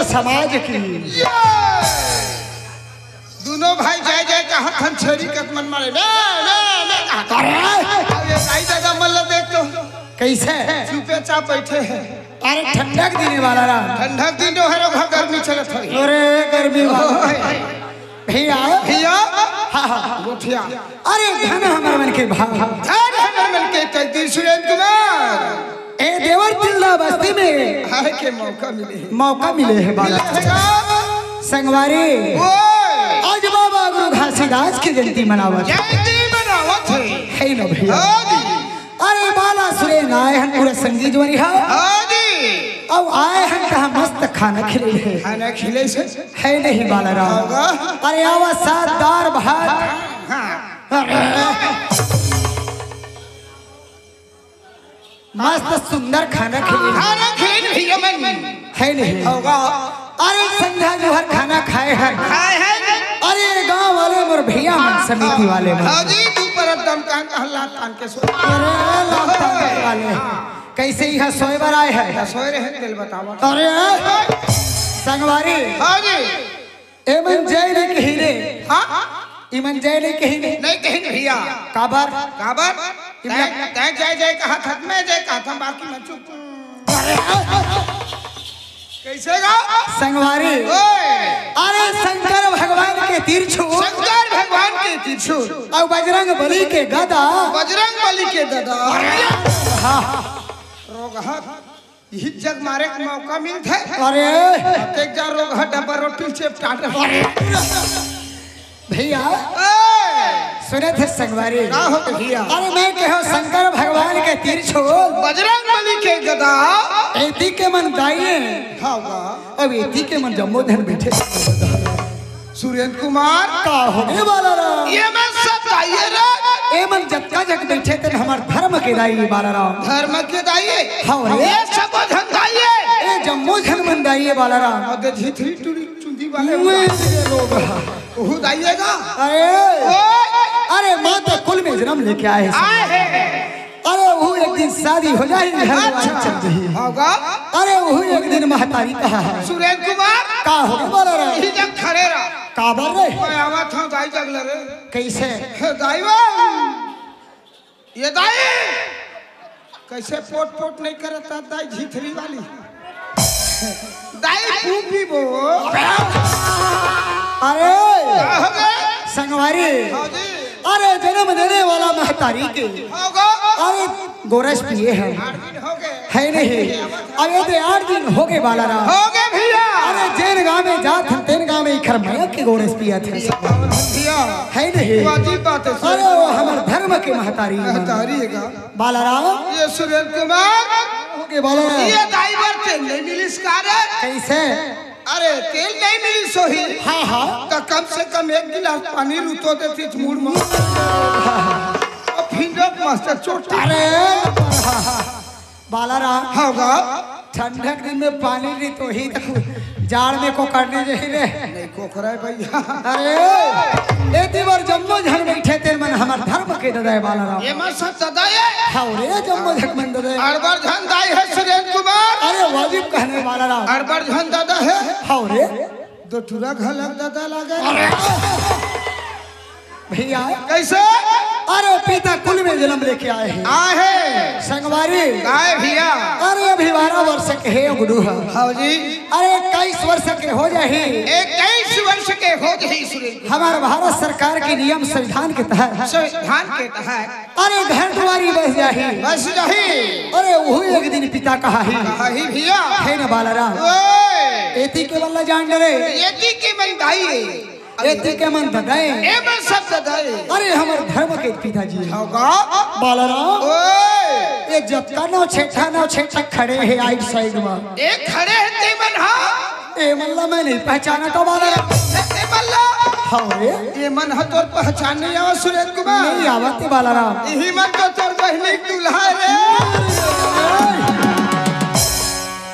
समाज की दोनों भाई जय जय कहा थन छेरी कत मन मारे आई दादा मल्ल देख तो कैसे चुपे चाप बैठे हैं। अरे ठंडक देने वाला रहा ठंडक दिन जो है वो गर्मी चलत है। अरे गर्मी भैया भैया वो भैया अरे धन हमारे मन के भाव धन हमारे मन के तकदीर सुरेंद्र कुमार ए देवर तिल्ला बस्ती में आए के मौका मिले है बाला संगवारी आज बाबा गुरु घासीदास की जयंती मनावत है ना भैया। अरे बाला सुरेन आए हैं पूरा संगीत वरी अब आए हैं कहा मस्त खाना खिले है नहीं बाला राम। अरे आवा सात दार भात मस्त सुंदर खाना खिले है नहीं होगा। अरे संध्या जो हर खाना खाए हैं अरे गांव वाले मोर भैया मन समिति वाले वाले कैसे यहाँ सोए बर आए हैं सोए रहे तेल बतावा। अरे संगवारी एमन जय ने कही रे इमन जय ने कही नहीं कही भैया काबर तय जय जय कहा था मैं जय कहा था बाकी मैं चुप कैसे गा संगवारी अरे शंकर भगवान के तिरछुल और बजरंग बली के गदा यही जग मारे का मौका मिलता है। अरे एक जार रोग डब्बा रोटी चेपटाट भैया सुने थे संगवारी अरे मैं कहो शंकर भगवान के तिरछुल बजरंग बली के गदा एती के मन दाइए अब एती के मन जम्मोधन बैठे सुरेंद्र कुमार का होने वाला रहा ये मैं सब दाइए रे ए मन जक्का जग बैठे थे हमार धर्म के दाइए वाला रहा धर्म के दाइए हाँ ये सब धन दाइए ए जम्मोधन मन दाइए वाला रहा अगर झिथरी टुरी चुंदी वाले लोग वो दाइएगा। अरे माँ तो कुल में जन्म लेके आए अरे वो एक दिन शादी हो जाएगी होगा। अरे वो एक दिन महतारी कहा है सुरेंद्र कुमार का हो गया बोला रे ही जग खड़े रहा का बर रे मैं आवा था दाई जगल रे कैसे दाई वो ये दाई कैसे पोट पोट नहीं करता दाई झिथरी वाली दाई पूपी वो अरे संगवारी अरे जन्म देने वाला महतारी के अरे गोरस पिए है नहीं अरे तो 8 दिन हो गए बाला राम हो गए भैया अरे जेन गाँव में जात हम तेन गाँव में इखर मया के गोरस पिया थे है नहीं वाजिब बात है अरे वो हमारे धर्म के महतारी का बाला राम ये सुरेंद्र कुमार हो गए बाला राम ये ड्राइवर तेल नहीं मिली इसका कैसे अरे तेल नहीं मिली सोही हाँ हाँ तो कम से कम 1 गिलास पानी रुतो देती मूड में और फिर मास्टर चोट अरे बाला राम होगा ठंडक दिन में पानी नहीं तो ही जाड़ में को करने जही रे नहीं कोखरा भैया अरे एती बार जम्मो झन बैठे तेर मन हमार धर्म के ददाए बाला राम ये मत सब ददाई है हां रे जम्मो झक मन ददाए अड़बड़ धन दाई है सुरेंद्र कुमार अरे वाजिब कहने वाला राम अड़बड़ धन दादा है हां रे दो टुरा घलक दादा लागे भैया कैसे अरे पिता कुल में जन्म लेके आए हैं आहे संगवारी गाय भैया अरे अभी 12 वर्ष के है गुडू हाँ जी अरे 21 वर्ष के हो जाही 21 वर्ष के हो गई सुरेंद्र हमारे भारत सरकार के नियम संविधान के तहत संविधान के तहत अरे घर द्वारी बस जाही बस जाही अरे वो एक दिन पिता कहा ही भैया है ना बाला राम एती के बल्ला जान रे एती के मन दाई एती के मन ददाए ए मन सब ददाए अरे हमारे धर्म के पिताजी होगा बाला राम ओए ये जब का नौ छेठा खड़े हैं आइट साइड में एक खड़े हैं ते मन हां ए मल्ला मैं नहीं पहचाना तो बाला राम ए मल्ला हां रे ये मन ह तोर पहचान नहीं आवा सुरेंद्र कुमार नहीं आवत बाला राम यही मन तो तोर बहनी दूल्हा रे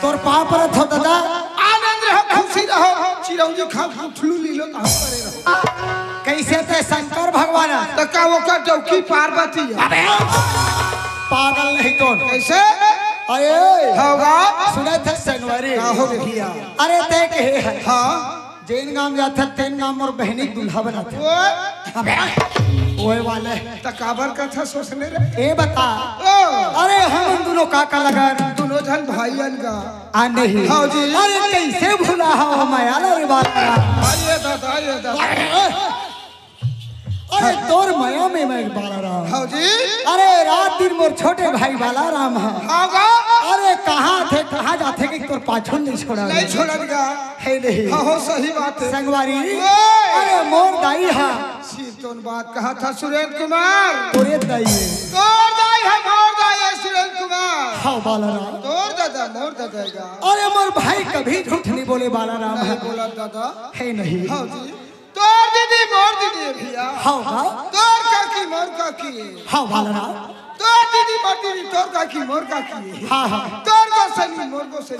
तोर पाप रथ हो दादा आनंद रहो खुशी रहो चिरौंजी खा फ्लू लीलो तो करे रहो कैसे ते शंकर भगवान तो का वो का डौकी पार्वती पागल नहीं तो कैसे अरे होगा सुने थे संगवारी हो भैया अरे ते कहे है हां जेन गांव जाता तेन गांव और बहनी दूल्हा बनाते ओए वाले तकाबर का था सोचने रे ए बता ओ अरे हम दोनों काका लगा दोनों जन भाईयन का आ नहीं हाँ जी। अरे कैसे भूला हो माया रे बात ये दादा अरे तोर माया में मैं बाला राम हाँ जी अरे रात दिन मोर छोटे भाई बाला राम है होगा अरे कहाँ जाते कि तोर पाछुल नहीं छोड़ा नहीं छोड़ेगा है नहीं हाँ हो सही बात है संगवारी अरे मोर दाई है सीतोन बात कहा था सुरेंद्र कुमार तोरे दाई है तोर दाई है सुरेंद्र कुमार हाँ बाला राम तोर दादा मोर दादा अरे मोर भाई कभी झूठ नहीं बोले बाला राम है बोला दादा है नहीं हाँ जी तोर दीदी मोर दीदी भैया हाँ हाँ तोर काकी मोर काकी हाँ बाला राम तोर दीदी मोर दीदी तोर काकी मोर काकी हाँ हाँ तोर गोसनी मोर गोसनी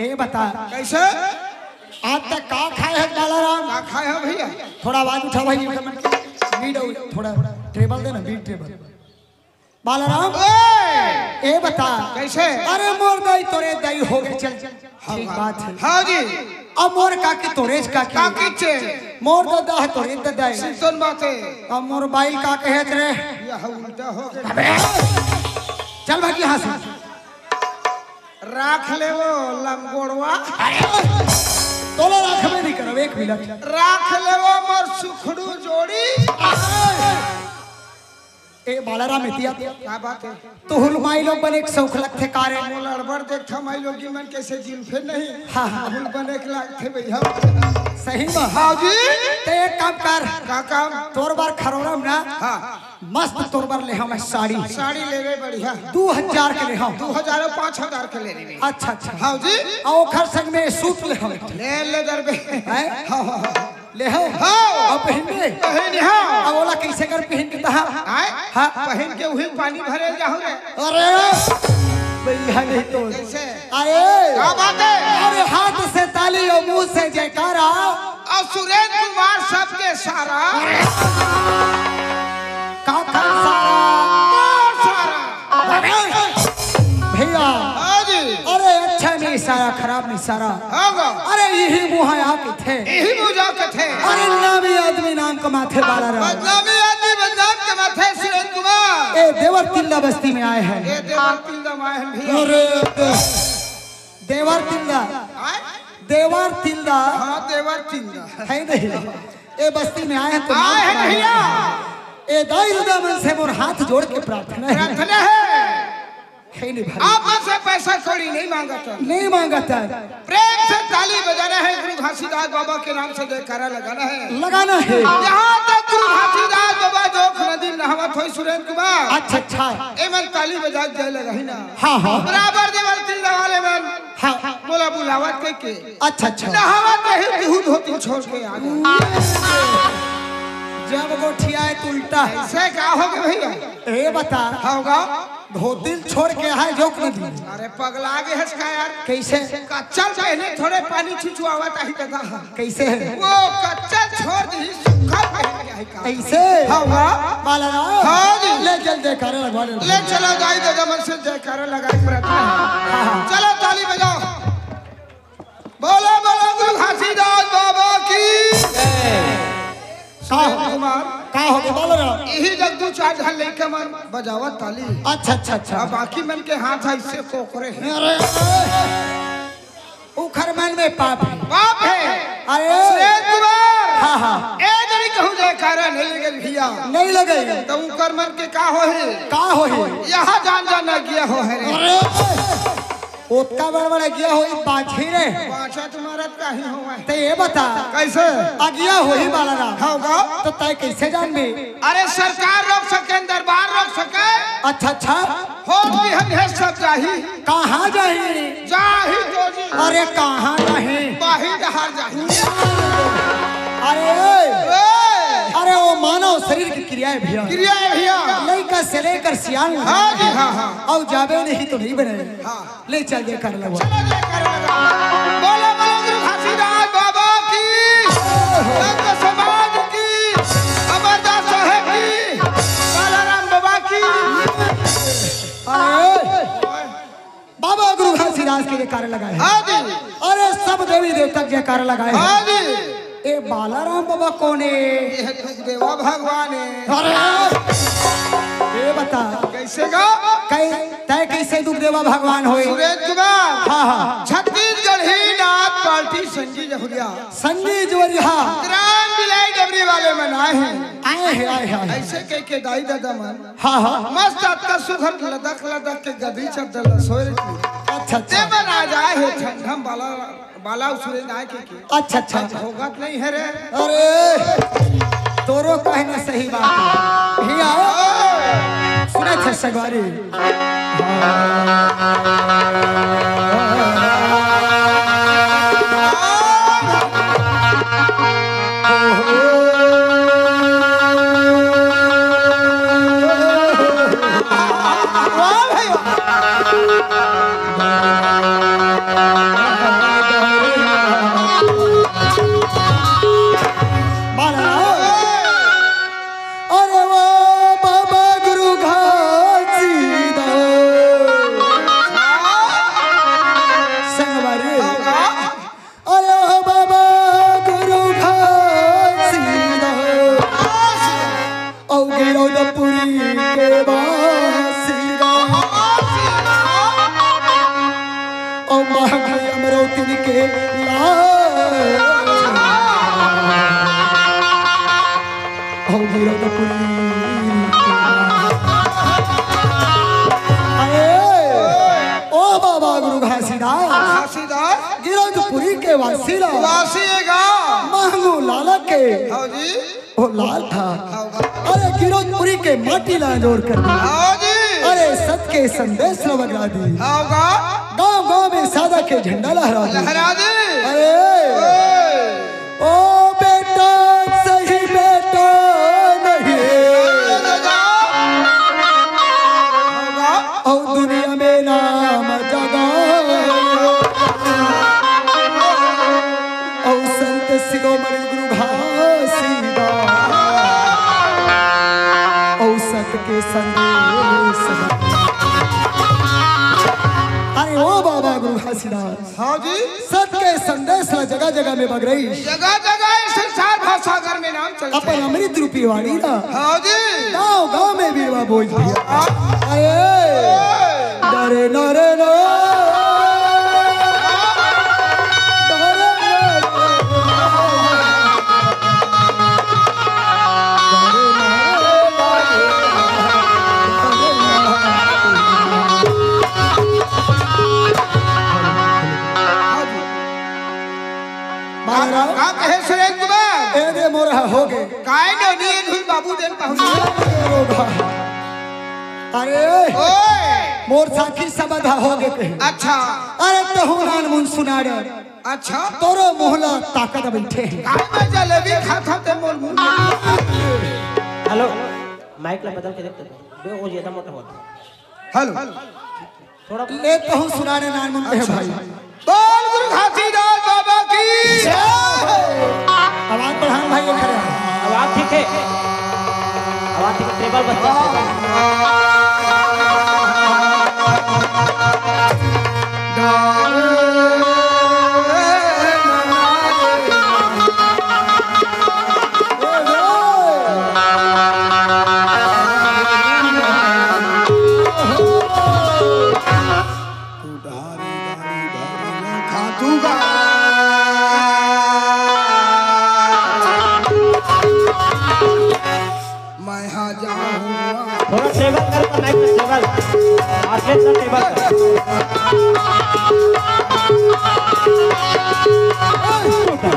ये बता कैसे आज तक का खाए है बाला राम का खाए है भैया थोड़ा आवाज उठा भाई बीट थोड़ा ट्रेबल देना बीट ट्रेबल बाला राम ए बता कैसे अरे मोर दाई तोरे दाई हो गए चल ठीक बात है हाँ जी अब मोर काकी तोरेज काकी काकी चे मोर दादा है तोरे दादा है सीतोन बात है अब मोर बाई का कहत रे यह उल्टा हो गया चल भागी यहाँ से राख ले वो लंगोड़वा तोला राख में नहीं करो 1 मिनट राख ले वो मोर सुखड़ू जोड़ी ए बाला राम इतिया क्या बात है तो हुलमाई लोग बने एक सौख लगते कारे वो लड़बड़ देख हम आई लोग मन कैसे जिन फिर नहीं हाँ हाँ हुल बने के लाग थे भैया सही में हाँ जी ते एक काम कर का काम तोर बार खरोरम ना हाँ मस्त तोर बार ले हम साड़ी साड़ी ले रे बढ़िया 2000 के ले हम 2000 5000 के ले रे अच्छा अच्छा हाँ जी आओ खर संग में सूट ले हम ले दरबे हैं हाँ हाँ ले हो हाँ। अब पहन ले पहन हाँ अब ओला कैसे कर पहन के तहा आए हाँ पहन के वही पानी भरे जाओ रे अरे भैया नहीं तो कैसे अरे क्या बात है अरे हाथ से ताली और मुंह से जयकारा और सुरेंद्र कुमार सबके सारा का सारा सारा भैया इशारा खराब नहीं सारा होगा अरे यही मुँह आके थे यही मुझा के थे अरे नामी आदमी नाम का माथे वाला रहा बदनामी आदमी बदनाम के माथे सुरेंद्र कुमार ए देवर तिल्ला बस्ती में आए हैं ये देवर तिल्ला माहन भी अरे देवर तिल्ला देवर तिल्ला हाँ देवर तिल्ला है नहीं ए बस्ती में आए हैं तो आए हैं भैया ए दाई रुदा मन से मोर हाथ जोड़ के प्रार्थना है प्रार्थना है नहीं भाई आप से पैसा कौड़ी नहीं मांगा था नहीं मांगा था प्रेम से ताली बजाना है गुरु घासीदास बाबा के नाम से जयकारा लगाना है यहाँ तक गुरु घासीदास बाबा जोक नदी नहावत हो सुरेंद्र कुमार अच्छा अच्छा एमन ताली बजा जय लगा ही ना हाँ हाँ बराबर देवल तिल्ला वाले मन हाँ बोला बुलावत के अच्छा अच्छा नहावत नहीं तू धोती छोड़ के आ गया जब गोठिया है तो उल्टा है ऐसे क्या हो गया भैया ए बता होगा धोतिल छोड़ के है जोक नदी अरे पगला गए है इसका यार कैसे कच्चा पहले थोड़े पानी छिछुआवत ही दादा कैसे है वो कच्चा छोड़ दी सूखा पहन के है का ऐसे होगा बाला हाँ जी ले चल जयकारा लगवा ले चलो गाई दादा मन से जयकारा लगाए प्रार्थना है चलो ताली बजाओ बोलो बोलो गुरु घासीदास बाबा की कुमार का हो गया बोलो ना यही जग दो चार ढाल लेके मन बजावत ताली अच्छा अच्छा अच्छा अब बाकी मन के हाथ ऐसे कोकरे हैं अरे उखर मन में पाप है बाप है अरे सुरेंद्र कुमार हाँ हाँ ए जरी कहूं जयकारा नहीं लगे भैया नहीं लगे तो उकर मन के का हो है का हो है यहाँ जान जाना गया हो है रे अरे ओतका बड़बड़ा गया हो बाछी रे पाछा तुम्हारा का ही हुआ है ते ये बता कैसे अगिया हो ही बाला राम होगा तो तय कैसे जान में अरे सरकार रोक सके दरबार रोक सके अच्छा अच्छा हो भी हम है सब जाही कहाँ जाही जाही तो जी अरे कहाँ जाही बाही जहार जाही अरे अरे वो मानव शरीर की क्रिया है भैया क्रिया है भैया लड़का से लेकर सियान हाँ जी हाँ हाँ और जाबे नहीं तो नहीं बने हाँ ले चल दे कर लगवा चलो जयकारा लगा बोलो बोलो गुरु घासीदास बाबा की संत समाज की अमरदास साहब की बालाराम बाबा की अरे बाबा गुरु घासीदास के जयकारा लगाए हाँ जी अरे सब देवी देवता के जयकारा लगाए हाँ जी ए बालाराम बाबा कौन है ये है देवा भगवान है अरे ये बता कैसे गा तय कैसे दुख देवा भगवान होए सुरेंद्र कुमार हाँ हाँ छत्तीसगढ़ ही नाथ पार्टी संजी जहुरिया संजय जोरिया ग्राम बिलाई डबरी वाले मन आए हैं आए हैं ऐसे कह के दाई दादा मन हाँ हाँ मस्त आपका सुघर लदक लदक के गदी चद्दर सोए अच्छा अच्छा देवन आ जाए है ठंडम बाला बाला उसरे ना के अच्छा अच्छा होगा नहीं है रे अरे तोरो कहना सही बात है भैया सुने थे सगवारी गिरौदपुरी के महंगू लाला के वो लाल था अरे गिरौदपुरी के माटी ला जोड़ कर दी अरे सत के संदेश लगा दी गांव गांव में सादा के झंडा लहरा दी अरे ओ बेटा सही बेटा नहीं और दुनिया में नाम जगा और संत शिरोमणि गुरु घासीदास और सत के संदेश अरे ओ बाबा गुरु घासीदास। हाँ जी। सत्य के संदेश ला जगह जगह में बग रही, जगह जगह संसार भाषागर में नाम चलते अपन अमृत रूपी वाणी ना। हाँ जी। गाँव गाँव में बीरवा बोझ दिया। डरे नरे नो हो गए काय नहीं धुल बाबू देन अरे मोर साथी सबधा हो गए। अच्छा अरे तहुरान मुन सुनाड़े। अच्छा तोरो मोहला ताकत बैठे काय में जलेबी खाता ते मोर मुंह। हेलो माइक ला बदल के देखते बे वो ज्यादा मोटा होता। हेलो थोड़ा ले तहु सुनाड़े नान मुन है भाई। बोल गुरु घासीदास बाबा की आवाज बढ़ान भाई ये करे। आवाज ठीक है, आवाज ठीक है। टेबल बच्चा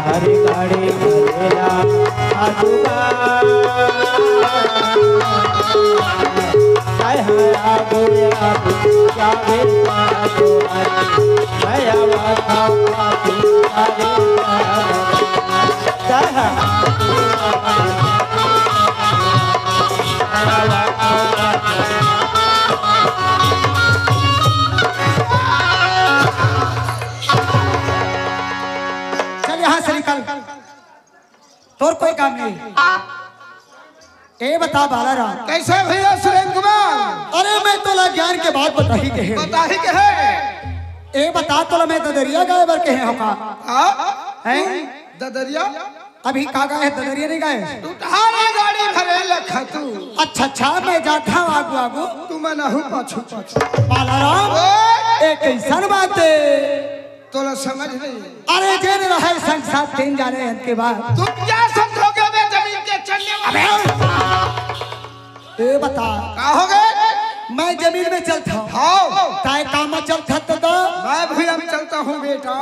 हरी गाड़ी भरेला आजुगा हाय हाय आगोया क्या बेला तो मैं आवाज आती सारे चाहा और कोई काम नहीं। ए बता बालाराम कैसे भैया सुरेंद्र कुमार। अरे मैं तो ला ज्ञान के बात बता ही के है। ए बता तो मैं ददरिया गाए बर के हैं हैं ददरिया अभी का गाए ददरिया नहीं गाए। तुम्हारी गाड़ी भरे लखा तू। अच्छा अच्छा मैं जाता हूँ आगू आगू तू मैं ना हूँ पाछू पाछू। बालाराम एक कैसन बात है तो समझ नहीं। अरे जेन रहे संग साथ तीन जाने के बाद तुम क्या समझोगे मैं जमीन के चलने वाले। ए बता क्या हो गए। मैं जमीन में चलता हूँ। हाँ ताए काम में चलता तो मैं भूयम चलता हूँ बेटा।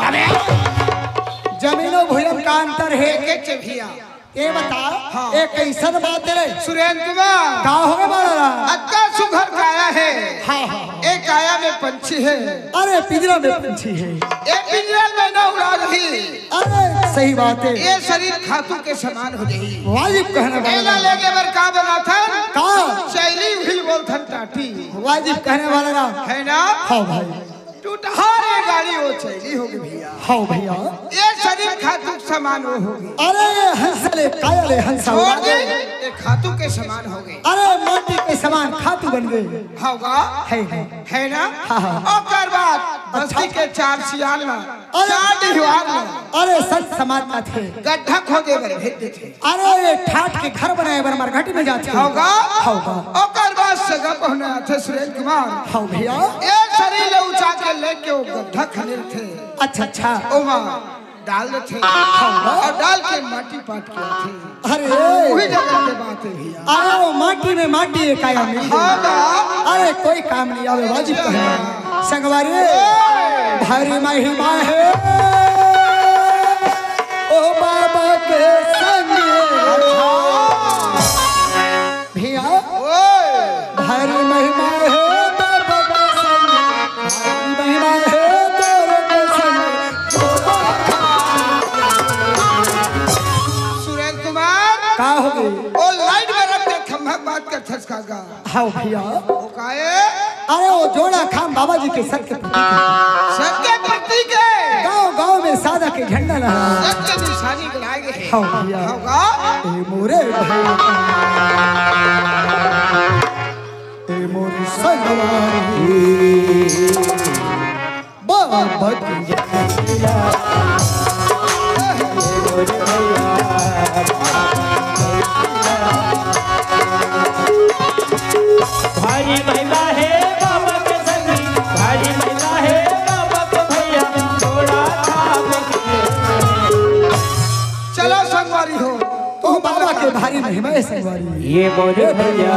जमीन और भूयम का अंतर है। भैया ये बता हाँ। एक कैसन बात है सुरेंद्र कुमार। क्या हो गया बालाराम। अच्छा सुघर काया है। हाँ हाँ एक काया में पंछी है। अरे पिंजरा में पंछी है। एक पिंजरा में ना उड़ा रही। अरे सही बात है। ये शरीर खातू के समान हो जाएगी। वाजिब कहना वाला लेके बर का बना था का शैली हिल बोल था टाटी। वाजिब कहने वाला ना है ना। हाँ भाई टूटहारे गाड़ी हो शैली होगी भैया। हाँ भैया ये शरीर खातू समान हो होगी। अरे हंसले कायले हंसा ये खातू के समान हो गए। अरे माटी के समान खातू बन गए। होगा है ना। और बाद बस्ती के चार सियाल ना चार दीवार ना अरे संत समाज में थे गड्ढा खोदे बर भेजते थे। अरे ये ठाट के घर बनाए बर मरघट में जाते होगा होगा। और बाद सगा पहने थे सुरेंद्र कुमार। हाँ भैया ये शरीर ऊंचा के लेके वो गड्ढा खने थे। अच्छा अच्छा ओमा डाल थे और डाल के माटी पाट के थे। अरे वही जगह के बात है भैया। अरे वो माटी में माटी है काया में। अरे कोई काम नहीं आवे वाजिब कहना संगवारी भारी महिमा है ओ बाबा के संग भैया भारी महिमा है बाबा के संग भारी महिमा है तोरे के संग। सुरेंद्र कुमार का हो गई। ओ लाइट में रख के खंभा बात कर छसकागा। हाँ भैया वो काए अरे वो जोड़ा खाम बाबा जी के सत्य सत्य प्रतीक है। गाँव गाँव में सादा के झंडा लगा सत्य निशानी बनाए गए। हाँ भैया होगा ए मोरे भाई ए मोरे संगवारी मोहब्बत भारी महिला है बाबा के संगी, भारी महिला है बाबा के भैया, थोड़ा थाम के। चलो संगवारी हो तो बाबा के भारी महिमा है संगवारी। ये मोरे भैया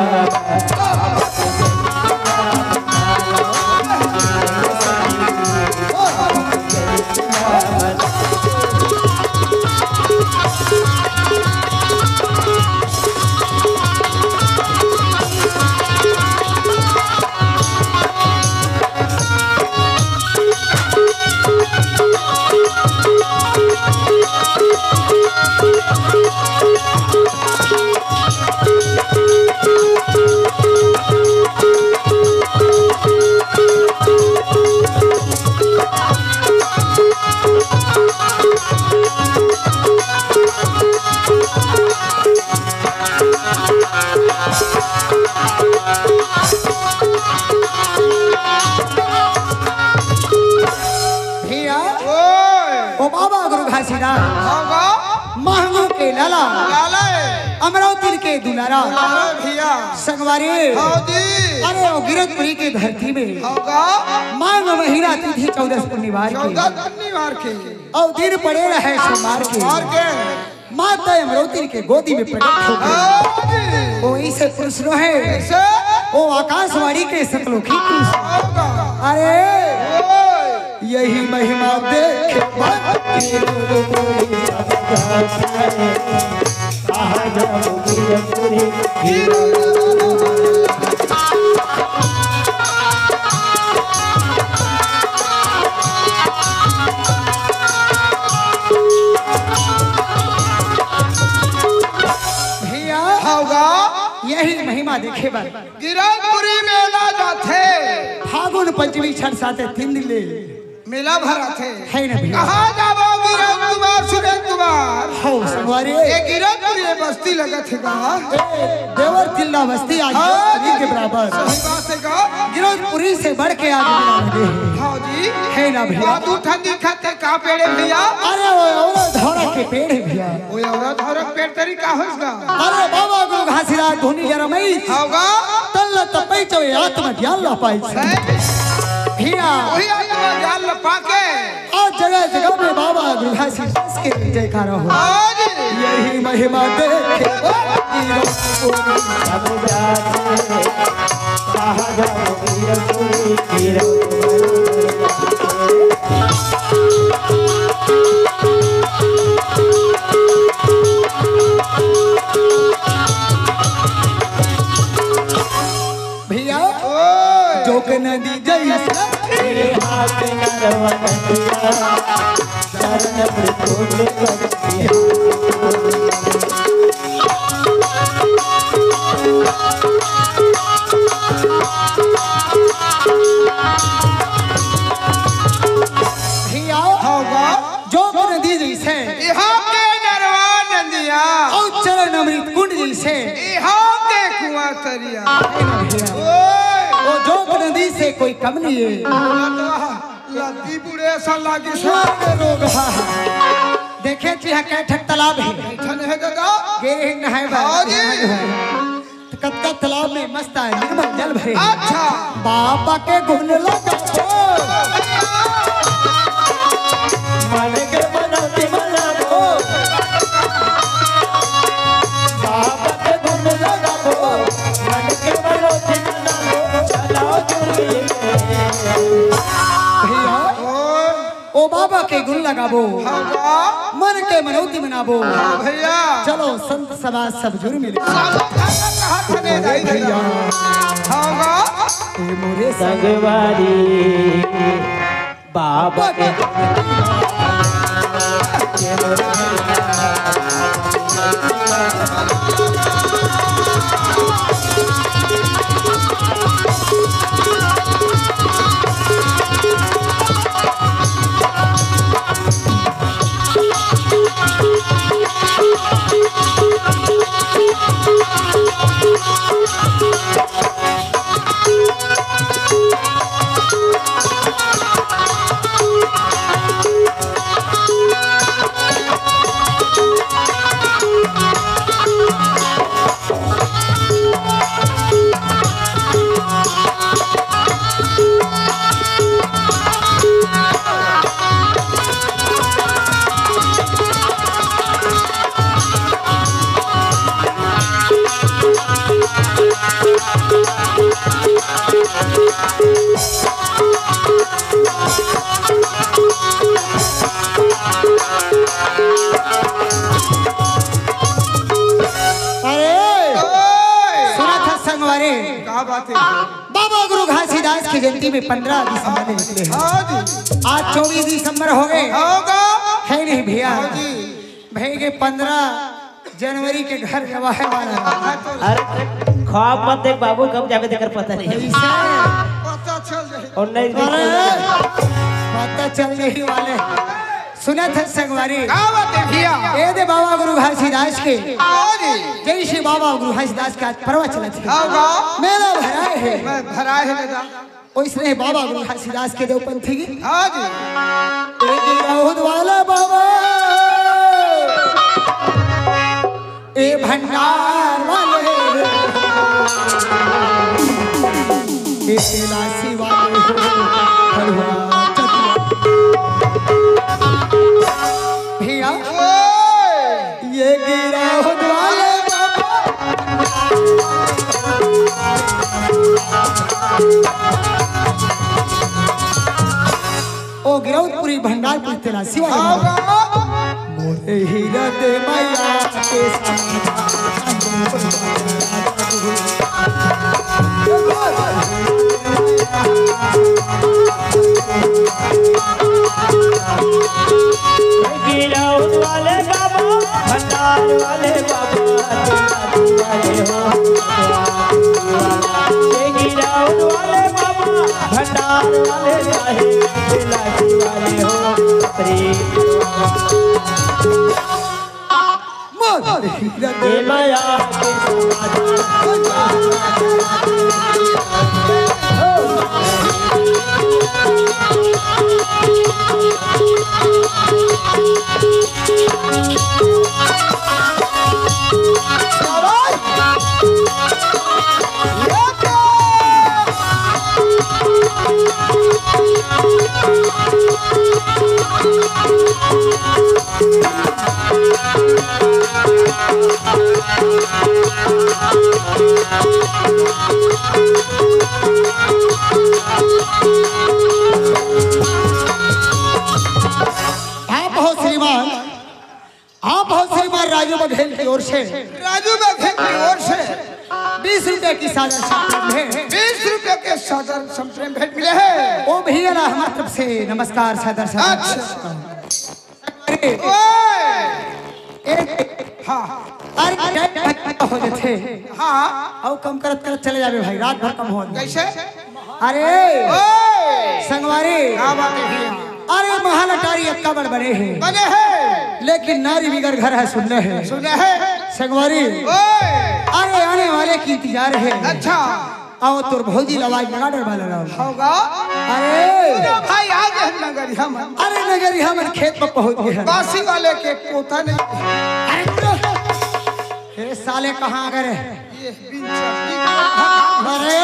भैया ओए ओ बाबा गुरु घासीदास होगा महंगो के लाला लाला अमरावती के दुलारा लाला भैया संगवारी। हौदी अरे ओ गिरतपुरी के धरती में होगा मांग महीना तिथि 14 पूर्णिमार 14 के शनिवार के और दिन पड़े रहे सोमवार और के के माता अमरावती के गोदी में प्रकट हो गई। हौदी वो ऐसे पुरुष है कैसे वो आकाशवाणी के सतलोकी की। होगा अरे ओए यही महिमा देख भैया होगा यही महिमा देखे बार गिरनपुरी मेला जाथे फागुन पंचमी छठ साथे 3 दिन ले मेला भरा थे है ना भैया। कहाँ जाबो गिरन कुमार सुरेंद्र कुमार हो संगवारी ये गिरनपुरी में बस्ती लगत है कहाँ देवर तिल्ला बस्ती आज गिरपुरी के बराबर सही बात है का गिरपुरी से बढ़ के आज मिला लगे हैं। हाँ जी है ना भैया। बादू ठंडी खाते का पेड़े भैया अरे वो औरत धौरा के पेड़ है भैया। वो औरत औरत पेड़ तरी का होगा अरे बाबा गुरु घासीदास धोनी जरमई होगा तल्ला तपई चो आत्म ज्ञान ला पाई भैया। वही आत्मा जाल लपा के आज जगह जगह में बाबा गुरु घासीदास के जयकारा हो। हाँ जी यही महिमा देखे भैया ओए जोक नदी जैसा तेरे हाथ नरवनिया चरण प्रतोड़ बख्शिया। भैया होगा जोक नदी जैसे यहाँ के नरवा नंदिया और चरण अमृत कुंड जैसे यहाँ के कुआं तरिया भैया। ओए वो जोक नदी से कोई कम नहीं है। लद्दी बुढ़े ऐसा लागे स्वर्ग रोग हा। देखे चिहा कैठक तालाब है ठन है दादा गे नहाए हाँ जी। कतका तालाब में मस्त है निर्मल जल भरे अच्छा बाबा के गुण लगा मन के मनौती मनाओ, बाबा के गुण लगाओ, मन के मनौती मनाओ, चलाओ चुनरी में। भैया ओए ओ बाबा के गुण लगाबो होगा मन के मनौती मनाबो। भैया चलो संत समाज सब जुड़ मिले कहाँ ठने नहीं भैया होगा ए मोरे संगवारी बाबा के बात है बाबा गुरु घासीदास की जयंती में 15 दिसंबर निकले हैं। हाँ जी आज 24 दिसंबर हो गए होगा है नहीं भैया हाँ जी भाई के 15 जनवरी के घर जवाहे वाला अरे ख्वाब मत देख बाबू, कब जाके देकर पता नहीं ऐसे पता चल जाए और नहीं अरे पता चल नहीं वाले सुना था संगवारी क्या बात है भैया ए दे बाबा गुरु घासीदास के हाँ जी जय श्री बाबा गुरु घासीदास का आज पर्व चला थे होगा मेला भराए है मैं भरा है दादा ओइसने बाबा गुरु घासीदास के देवपंथी की हाँ जी एक राहुल वाला बाबा ए भंडार वाले ए लासी वाले हलवा चटुआ भैया ओए ये गिराहुल वाले बाबा ओ गिरौदपुरी भंडारपुर तेलासी वाले बाबा होगा मोरे हीरा दे मैया के गिराउन वाले बाबा, भंडार वाले बाबा, वाले हो ये गिराउन वाले बाबा, भंडार वाले चाहे लाठी वाले हो मोरे हीरा दे ये माया के आप बहुत श्रीमान राजू बघेल की ओर से राजू बघेल की ओर से 20 रुपए की सादर संप्रेम भेंट 20 रुपए के सादर संप्रेम भेंट मिले हैं ओ भैया हमारी तरफ से नमस्कार सादर अच्छा अरे ओए हाँ अरे हो थे हाँ आओ कम करत करत चले जावे भाई रात भर कम हो कैसे अरे ओए संगवारी क्या बात है भैया अरे महल अटारी अक्का बड़ बने हैं बने हैं लेकिन नारी बिगड़ घर है सुनने हैं सुने हैं संगवारी ओए अरे आने वाले की इंतजार है अच्छा आओ तुर भौजी लवाई लगा डर वाला रहो होगा अरे सुनो भाई आ गए नगरी हम अरे नगरी हम खेत में पहुंच गए हैं बासी वाले के पोता नहीं अरे साले कहाँ गए ये बिन चटनी अरे